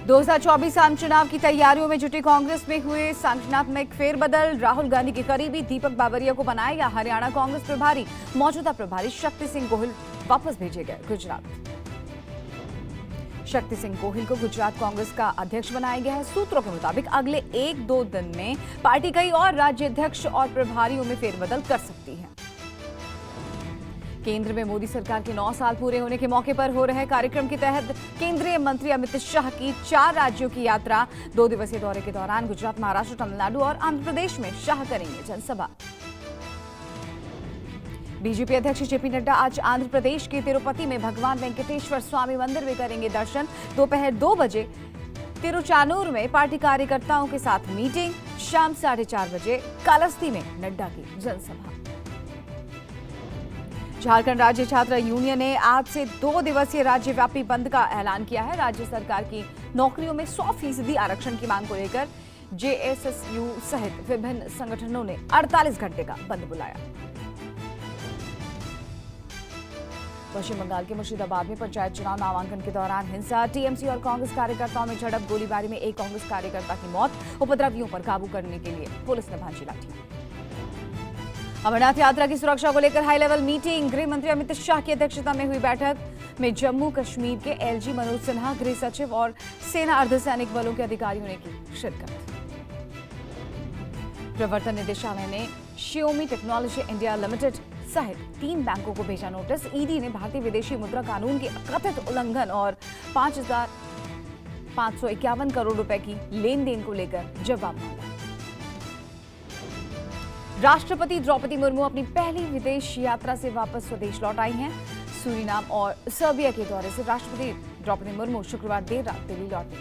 2024 आम चुनाव की तैयारियों में जुटी कांग्रेस में हुए संगठनात्मक फेरबदल। राहुल गांधी के करीबी दीपक बाबरिया को बनाया हरियाणा कांग्रेस प्रभारी। मौजूदा प्रभारी शक्ति सिंह गोहिल वापस भेजे गए गुजरात। शक्ति सिंह गोहिल को गुजरात कांग्रेस का अध्यक्ष बनाया गया है। सूत्रों के मुताबिक अगले 1-2 दिन में पार्टी कई और राज्य अध्यक्ष और प्रभारियों में फेरबदल कर सकती है। केंद्र में मोदी सरकार के 9 साल पूरे होने के मौके पर हो रहे कार्यक्रम के तहत केंद्रीय मंत्री अमित शाह की 4 राज्यों की यात्रा। 2 दिवसीय दौरे के दौरान गुजरात, महाराष्ट्र, तमिलनाडु और आंध्र प्रदेश में शाह करेंगे जनसभा। बीजेपी अध्यक्ष जेपी नड्डा आज आंध्र प्रदेश के तिरुपति में भगवान वेंकटेश्वर स्वामी मंदिर में करेंगे दर्शन। दोपहर 2 बजे तिरुचानूर में पार्टी कार्यकर्ताओं के साथ मीटिंग। शाम 4:30 बजे कालहस्ती में नड्डा की जनसभा। झारखंड राज्य छात्र यूनियन ने आज से 2 दिवसीय राज्यव्यापी बंद का ऐलान किया है। राज्य सरकार की नौकरियों में 100% आरक्षण की मांग को लेकर जेएसएसयू सहित विभिन्न संगठनों ने 48 घंटे का बंद बुलाया। पश्चिम बंगाल के मुर्शिदाबाद में पंचायत चुनाव नामांकन के दौरान हिंसा। टीएमसी और कांग्रेस कार्यकर्ताओं में झड़प। गोलीबारी में एक कांग्रेस कार्यकर्ता की मौत। उपद्रवियों पर काबू करने के लिए पुलिस ने भांजी लाठी। अमरनाथ यात्रा की सुरक्षा को लेकर हाई लेवल मीटिंग। गृह मंत्री अमित शाह की अध्यक्षता में हुई बैठक में जम्मू कश्मीर के एलजी मनोज सिन्हा, गृह सचिव और सेना अर्धसैनिक बलों के अधिकारियों ने की शिरकत। प्रवर्तन निदेशालय ने शियोमी टेक्नोलॉजी इंडिया लिमिटेड सहित 3 बैंकों को भेजा नोटिस। ईडी ने भारतीय विदेशी मुद्रा कानून के कथित उल्लंघन और 5,551 करोड़ रुपए की लेन देन को लेकर जवाब मांगा। राष्ट्रपति द्रौपदी मुर्मू अपनी पहली विदेश यात्रा से वापस स्वदेश लौट आई हैं। सूरीनाम और सर्बिया के दौरे से राष्ट्रपति द्रौपदी मुर्मू शुक्रवार देर रात दिल्ली लौटी।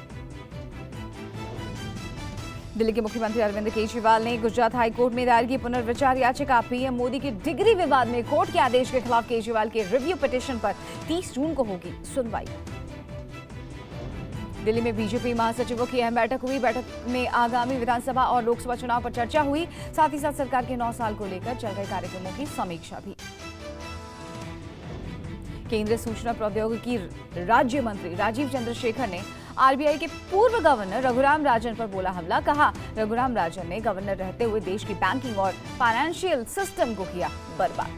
दिल्ली के मुख्यमंत्री अरविंद केजरीवाल ने गुजरात हाईकोर्ट में दायर की पुनर्विचार याचिका। पीएम मोदी के डिग्री विवाद में कोर्ट के आदेश के खिलाफ केजरीवाल के रिव्यू पिटीशन पर 30 जून को होगी सुनवाई। दिल्ली में बीजेपी महासचिवों की अहम बैठक हुई। बैठक में आगामी विधानसभा और लोकसभा चुनाव पर चर्चा हुई। साथ ही साथ सरकार के 9 साल को लेकर चल रहे कार्यक्रमों की समीक्षा भी। केंद्रीय सूचना प्रौद्योगिकी राज्य मंत्री राजीव चंद्रशेखर ने आरबीआई के पूर्व गवर्नर रघुराम राजन पर बोला हमला। कहा, रघुराम राजन ने गवर्नर रहते हुए देश की बैंकिंग और फाइनेंशियल सिस्टम को किया बर्बाद।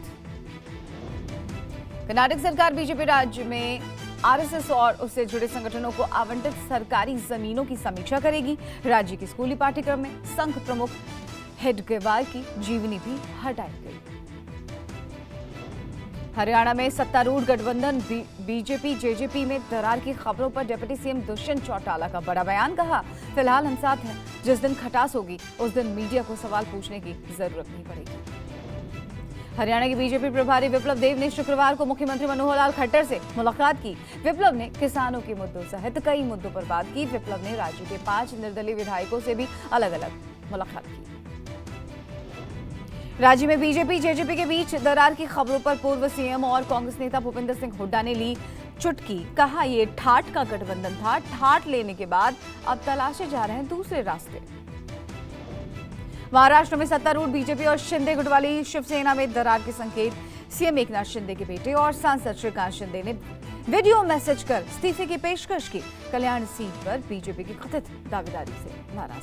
कर्नाटक सरकार बीजेपी राज्य में आरएसएस और उससे जुड़े संगठनों को आवंटित सरकारी जमीनों की समीक्षा करेगी। राज्य की स्कूली पाठ्यक्रम में संघ प्रमुख हेडगेवार की जीवनी भी हटाई गई। हरियाणा में सत्तारूढ़ गठबंधन बीजेपी जेजेपी में दरार की खबरों पर डिप्टी सीएम दुष्यंत चौटाला का बड़ा बयान। कहा, फिलहाल हम साथ हैं। जिस दिन खटास होगी उस दिन मीडिया को सवाल पूछने की जरूरत नहीं पड़ेगी। हरियाणा के बीजेपी प्रभारी विप्लव देव ने शुक्रवार को मुख्यमंत्री मनोहर लाल खट्टर से मुलाकात की। विप्लव ने किसानों के मुद्दों सहित कई मुद्दों पर बात की। विप्लव ने राज्य के 5 निर्दलीय विधायकों से भी अलग अलग मुलाकात की। राज्य में बीजेपी जेजेपी के बीच दरार की खबरों पर पूर्व सीएम और कांग्रेस नेता भूपेंद्र सिंह हुड्डा ने ली चुटकी। कहा, ये ठाठ का गठबंधन था। ठाठ लेने के बाद अब तलाशे जा रहे हैं दूसरे रास्ते। महाराष्ट्र में सत्तारूढ़ बीजेपी और शिंदे गुट वाली शिवसेना में दरार के संकेत। सीएम एकनाथ शिंदे के बेटे और सांसद श्रीकांत शिंदे ने वीडियो मैसेज कर इस्तीफे की पेशकश की। कल्याण सीट पर बीजेपी की कथित दावेदारी से नाराज।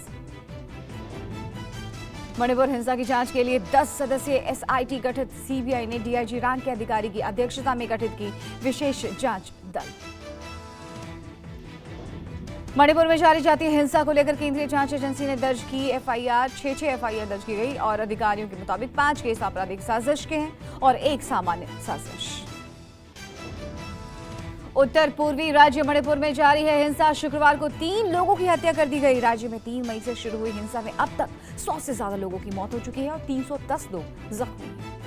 मणिपुर हिंसा की जांच के लिए 10 सदस्यीय एसआईटी गठित। सीबीआई ने डीआईजी रैंक के अधिकारी की अध्यक्षता में गठित की विशेष जांच दल। मणिपुर में जारी जातीय हिंसा को लेकर केंद्रीय जांच एजेंसी ने दर्ज की एफआईआर। 6 एफआईआर दर्ज की गई और अधिकारियों के मुताबिक 5 केस आपराधिक साजिश के हैं और 1 सामान्य साजिश। उत्तर पूर्वी राज्य मणिपुर में जारी है हिंसा। शुक्रवार को 3 लोगों की हत्या कर दी गई। राज्य में 3 मई से शुरू हुई हिंसा में अब तक 100 से ज्यादा लोगों की मौत हो चुकी है और 310 लोग जख्मी हैं।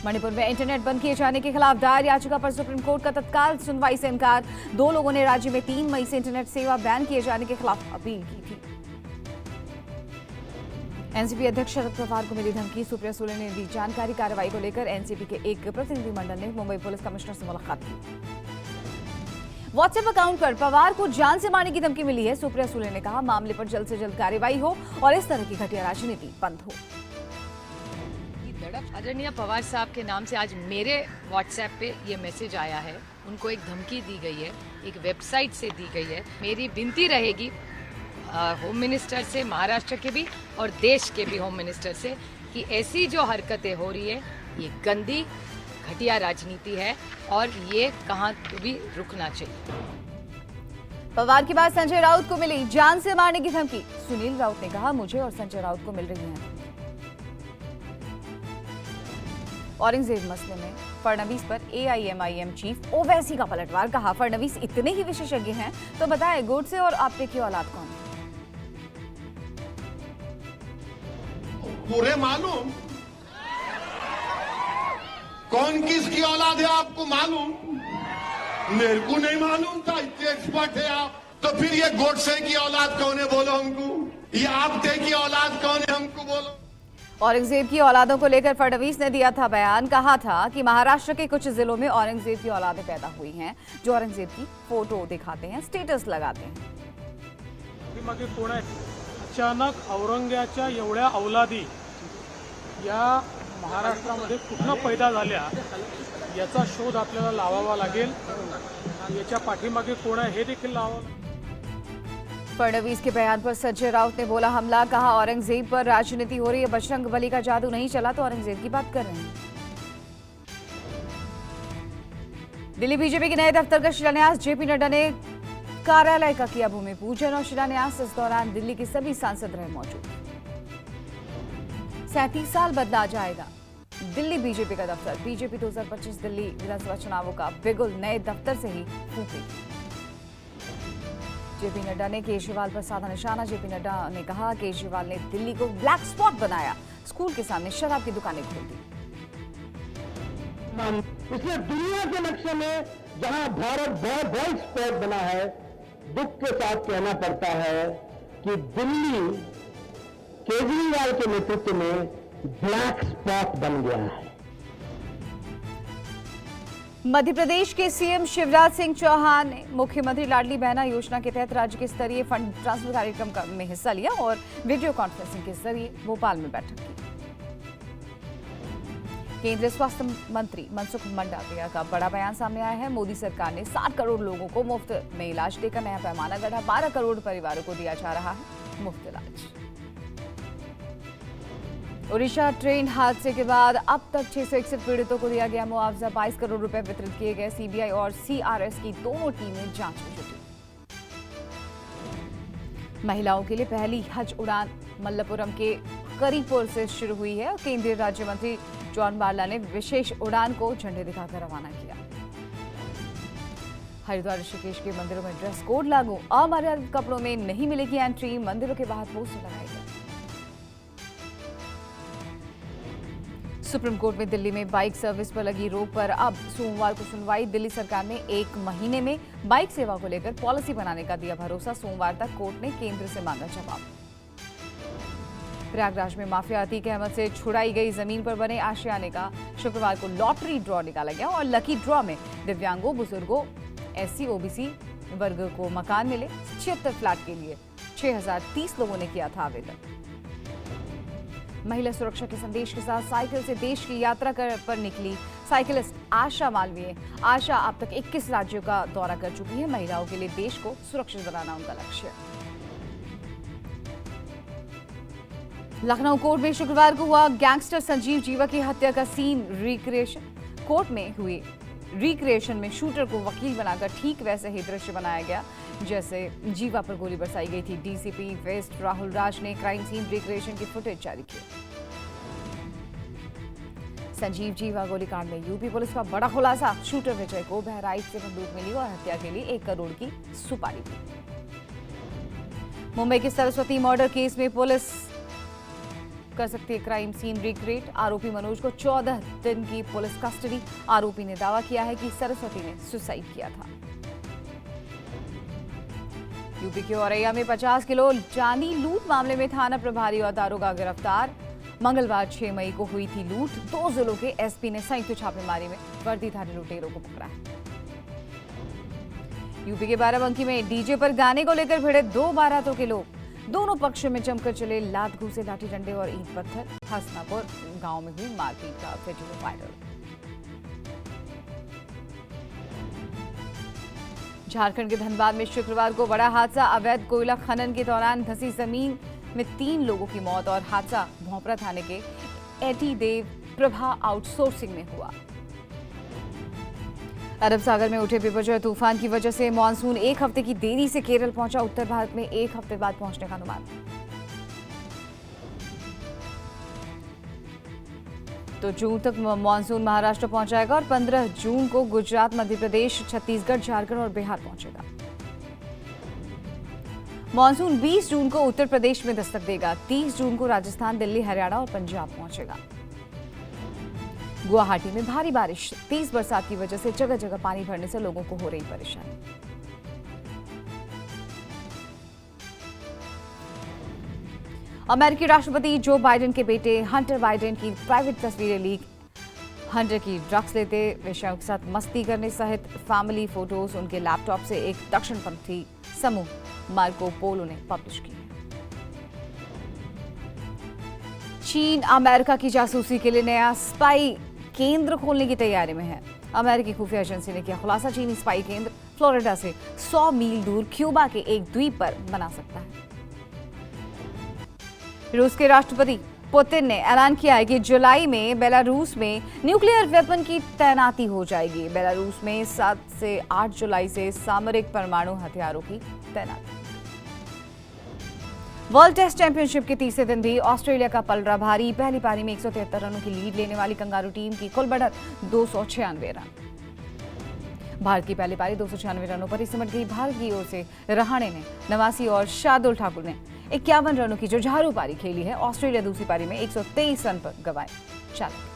मणिपुर में इंटरनेट बंद किए जाने के खिलाफ दायर याचिका पर सुप्रीम कोर्ट का तत्काल सुनवाई से इनकार। 2 लोगों ने राज्य में 3 मई से इंटरनेट सेवा बैन किए जाने के खिलाफ अपील की थी। एनसीपी अध्यक्ष शरद पवार को मिली धमकी। सुप्रिया सुले ने दी जानकारी। कार्रवाई को लेकर एनसीपी के एक प्रतिनिधिमंडल ने मुंबई पुलिस कमिश्नर से मुलाकात की। व्हाट्सएप अकाउंट पर पवार को जान से मारने की धमकी मिली है। सुप्रिया सुले ने कहा, मामले पर जल्द से जल्द कार्रवाई हो और इस तरह की घटिया राजनीति बंद हो। धड़क आदरणीय पवार साहब के नाम से आज मेरे व्हाट्सएप पे ये मैसेज आया है। उनको एक धमकी दी गई है, एक वेबसाइट से दी गई है। मेरी विनती रहेगी होम मिनिस्टर से, महाराष्ट्र के भी और देश के भी होम मिनिस्टर से, कि ऐसी जो हरकतें हो रही है ये गंदी घटिया राजनीति है और ये कहाँ भी रुकना चाहिए। पवार की बात संजय राउत को मिली जान से मारने की धमकी। सुनील राउत ने कहा, मुझे और संजय राउत को मिल रही है। औरंगजेब मसले में फडणवीस पर एआईएमआईएम चीफ ओवैसी का पलटवार। कहा, फडणवीस इतने ही विशेषज्ञ हैं तो बताएं गोडसे और आपटे की औलाद कौन है? पूरे मालूम कौन किसकी औलाद है, आपको मालूम? मेरे को नहीं मालूम था, इतने एक्सपर्ट है आप। तो फिर ये गोडसे की औलाद कौन है बोलो हमको, ये आपटे की औलाद कौन है हमको बोलो। औरंगजेब की औलादों को लेकर फडणवीस ने दिया था बयान। कहा था कि महाराष्ट्र के कुछ जिलों में औरंगजेब की औलादें पैदा हुई हैं जो औरंगजेब की फोटो दिखाते हैं, स्टेटस लगाते हैं। मागे कोण आहे? अचानक औरंग्याच्या एवढ्या औलादी या महाराष्ट्रामध्ये कुठनं पैदा झाल्या याचा शोध आपल्याला लावावा लागेल। याच्या पाठीमागे कोण आहे हे देखील लावावं लागेल। फडणवीस के बयान पर संजय राउत ने बोला हमला। कहा, औरंगजेब पर राजनीति हो रही है, बजरंग बली का जादू नहीं चला तो औरंगजेब की बात कर रहे हैं। दिल्ली बीजेपी के नए दफ्तर का शिलान्यास। जेपी नड्डा ने कार्यालय का किया भूमि पूजन और शिलान्यास। इस दौरान दिल्ली के सभी सांसद रहे मौजूद। 37 साल बदला जाएगा दिल्ली बीजेपी का दफ्तर। बीजेपी 2025 दिल्ली विधानसभा चुनावों का बिगुल नए दफ्तर से ही फूकेगी। जेपी नड्डा ने केजरीवाल पर साधा निशाना। जेपी नड्डा ने कहा, केजरीवाल ने दिल्ली को ब्लैक स्पॉट बनाया, स्कूल के सामने शराब की दुकानें खोल दी। इसलिए दुनिया के नक्शे में जहां भारत बहुत ब्लैक स्पॉट बना है, दुख के साथ कहना पड़ता है कि दिल्ली केजरीवाल के नेतृत्व में ब्लैक स्पॉट बन गया है। मध्य प्रदेश के सीएम शिवराज सिंह चौहान ने मुख्यमंत्री लाडली बहना योजना के तहत राज्य के स्तरीय फंड ट्रांसफर कार्यक्रम में हिस्सा लिया और वीडियो कॉन्फ्रेंसिंग के जरिए भोपाल में बैठक की। केंद्रीय स्वास्थ्य मंत्री मनसुख मंडाविया का बड़ा बयान सामने आया है। मोदी सरकार ने 60 करोड़ लोगों को मुफ्त में इलाज देकर नया पैमाना गढ़ा। 12 करोड़ परिवारों को दिया जा रहा है मुफ्त इलाज। ओडिशा ट्रेन हादसे के बाद अब तक 661 पीड़ितों को दिया गया मुआवजा। 22 करोड़ रुपए वितरित किए गए। सीबीआई और सीआरएस की दोनों टीमें जांच में जुटी। महिलाओं के लिए पहली हज उड़ान मल्लपुरम के करीपुर से शुरू हुई है और केंद्रीय राज्य मंत्री जॉन बार्ला ने विशेष उड़ान को झंडे दिखाकर रवाना किया। हरिद्वार ऋषिकेश के मंदिरों में ड्रेस कोड लागू। अमर्यादित कपड़ों में नहीं मिलेगी एंट्री। मंदिरों के बाहर पोस्टर लगाए गए। सुप्रीम कोर्ट में दिल्ली में बाइक सर्विस पर लगी रोक पर अब सोमवार को सुनवाई। दिल्ली सरकार ने 1 महीने में बाइक सेवा को लेकर पॉलिसी बनाने का दिया भरोसा। सोमवार तक कोर्ट ने केंद्र से मांगा जवाब। प्रयागराज में माफिया अतीक अहमद से छुड़ाई गई जमीन पर बने आशियाने का शुक्रवार को लॉटरी ड्रॉ निकाला गया और लकी ड्रॉ में दिव्यांगों, बुजुर्गों, एससी ओबीसी वर्ग को मकान मिले। 76 फ्लैट के लिए 6030 लोगों ने किया था आवेदन। महिला सुरक्षा के संदेश के साथ साइकिल से देश की यात्रा पर निकली साइकिलिस्ट आशा मालवीय। आशा अब तक 21 राज्यों का दौरा कर चुकी है। महिलाओं के लिए देश को सुरक्षित बनाना उनका लक्ष्य है। लखनऊ कोर्ट में शुक्रवार को हुआ गैंगस्टर संजीव जीवा की हत्या का सीन रिक्रिएशन। कोर्ट में हुए रिक्रिएशन में शूटर को वकील बनाकर ठीक वैसे ही दृश्य बनाया गया जैसे जीवा पर गोली बरसाई गई थी। डीसीपी वेस्ट राहुल राज ने क्राइम सीन रिक्रिएशन की फुटेज जारी की। संजीव जीवा गोलीकांड में यूपी पुलिस का बड़ा खुलासा। शूटर विजय को बहराइच से बंदूक मिली और हत्या के लिए 1 करोड़ की सुपारी दी। मुंबई के सरस्वती मर्डर केस में पुलिस कर सकती है क्राइम सीन रिक्रिएट। आरोपी मनोज को 14 दिन की पुलिस कस्टडी। आरोपी ने दावा किया है कि सरस्वती ने सुसाइड किया था। यूपी के औरैया में 50 किलो जानी लूट मामले में थाना प्रभारी और दारोगा गिरफ्तार। मंगलवार 6 मई को हुई थी लूट। 2 जिलों के एसपी ने संयुक्त छापेमारी में वर्दीधारी लुटेरों को पकड़ा है। यूपी के बाराबंकी में डीजे पर गाने को लेकर भिड़े 2 बारातों के लोग। दोनों पक्ष में जमकर चले लात घूसे, लाठी डंडे और ईंट पत्थर। हसनापुर गांव में हुई मारपीट का वीडियो वायरल। झारखंड के धनबाद में शुक्रवार को बड़ा हादसा। अवैध कोयला खनन के दौरान धंसी जमीन में 3 लोगों की मौत और हादसा भोंपरा थाने के एटी देव प्रभा आउटसोर्सिंग में हुआ। अरब सागर में उठे बेवजह तूफान की वजह से मानसून 1 हफ्ते की देरी से केरल पहुंचा। उत्तर भारत में 1 हफ्ते बाद पहुंचने का अनुमान। तो जून तक मानसून महाराष्ट्र पहुंचाएगा और 15 जून को गुजरात, मध्य प्रदेश, छत्तीसगढ़, झारखंड और बिहार पहुंचेगा। मानसून 20 जून को उत्तर प्रदेश में दस्तक देगा। 30 जून को राजस्थान, दिल्ली, हरियाणा और पंजाब पहुंचेगा। गुवाहाटी में भारी बारिश, तेज बरसात की वजह से जगह जगह पानी भरने से लोगों को हो रही परेशानी। अमेरिकी राष्ट्रपति जो बाइडेन के बेटे हंटर बाइडेन की प्राइवेट तस्वीरें लीक। हंटर की ड्रग्स लेते विषयों के साथ मस्ती करने सहित फैमिली फोटोज उनके लैपटॉप से एक दक्षिणपंथी समूह मार्को पोलो ने पब्लिश की। चीन अमेरिका की जासूसी के लिए नया स्पाई केंद्र खोलने की तैयारी में है। अमेरिकी खुफिया एजेंसी ने किया खुलासा। चीनी स्पाई केंद्र फ्लोरिडा से 100 मील दूर क्यूबा के एक द्वीप पर बना सकता है। रूस के राष्ट्रपति पुतिन ने ऐलान किया है कि जुलाई में बेलारूस में न्यूक्लियर वेपन की तैनाती हो जाएगी। बेलारूस में 7 से 8 जुलाई से सामरिक परमाणु हथियारों की तैनाती। वर्ल्ड टेस्ट चैंपियनशिप के तीसरे दिन भी ऑस्ट्रेलिया का पलड़ा भारी। पहली पारी में 173 रनों की लीड लेने वाली कंगारू टीम की कुल बढ़त 296 रन। भारत की पहली पारी 296 रनों पर ही सिमट गई। भारत की ओर से रहाणे ने 89 और शार्दुल ठाकुर ने 51 रनों की जुझारू पारी खेली है। ऑस्ट्रेलिया दूसरी पारी में 123 रन पर गंवाए 4 विकेट।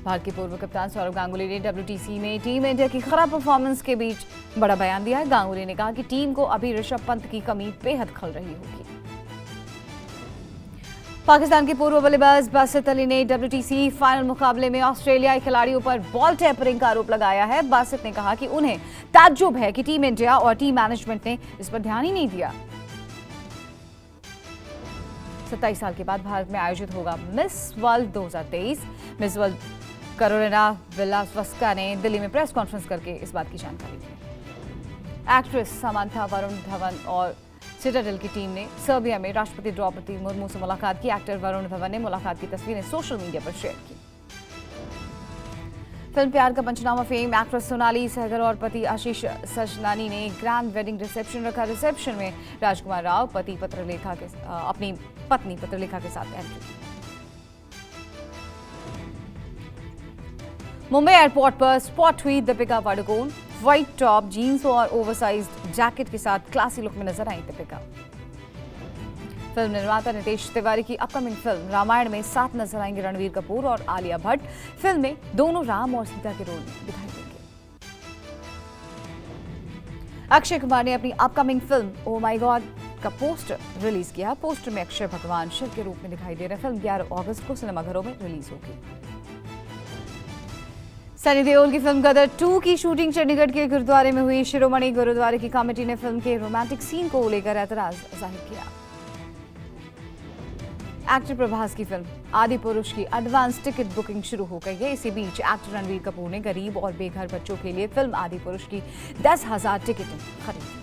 भारत के पूर्व कप्तान सौरव गांगुली ने WTC में टीम इंडिया की खराब परफॉर्मेंस के बीच बड़ा बयान दिया है। गांगुली ने कहा कि टीम को अभी ऋषभ पंत की कमी बेहद खल रही होगी। पाकिस्तान के पूर्व बल्लेबाज बासित अली ने WTC फाइनल मुकाबले में ऑस्ट्रेलियाई खिलाड़ियों पर बॉल टेम्परिंग का आरोप लगाया है। बासित ने कहा कि उन्हें ताज्जुब है कि टीम इंडिया और टीम मैनेजमेंट ने इस पर ध्यान ही नहीं दिया। 27 साल के बाद भारत में आयोजित होगा miss world 2023। Miss world Karolina Bielawska ने दिल्ली में प्रेस कॉन्फ्रेंस करके इस बात की जानकारी दी। एक्ट्रेस समांथा, वरुण धवन और सिटाडेल की टीम ने सर्बिया में राष्ट्रपति द्रौपदी मुर्मू से मुलाकात की। एक्टर वरुण धवन ने मुलाकात की तस्वीरें सोशल मीडिया पर शेयर की। Film Pyaar Ka Punchnama fame actress Sonalli Sehgal और पति आशीष सजनानी ने ग्रैंड वेडिंग रिसेप्शन रखा। रिसेप्शन में राजकुमार राव अपनी पत्नी पत्रलेखा के साथ एंट्री। मुंबई एयरपोर्ट पर स्पॉट हुई Deepika Padukone. White top, jeans और ओवरसाइज्ड जैकेट के साथ क्लासी लुक में नजर आई दीपिका। फिल्म निर्माता नितेश तिवारी की अपकमिंग फिल्म रामायण में साथ नजर आएंगे रणवीर कपूर और आलिया भट्ट। फिल्म में दोनों राम और सीता के रोल में दिखाई देंगे। अक्षय कुमार ने अपनी upcoming film oh my God का पोस्टर रिलीज किया। पोस्टर में अक्षय भगवान शिव के रूप में दिखाई दे रहे। फिल्म 11 अगस्त को सिनेमाघरों में रिलीज होगी। सनी देओल की फिल्म गदर 2 की शूटिंग चंडीगढ़ के गुरुद्वारे में हुई। शिरोमणि गुरुद्वारे की कमेटी ने फिल्म के रोमांटिक सीन को लेकर एतराज जाहिर किया। एक्टर प्रभास की फिल्म आदि पुरुष की एडवांस टिकट बुकिंग शुरू हो गई है। इसी बीच एक्टर रणवीर कपूर ने गरीब और बेघर बच्चों के लिए फिल्म आदि पुरुष की 10,000 टिकटें खरीदी।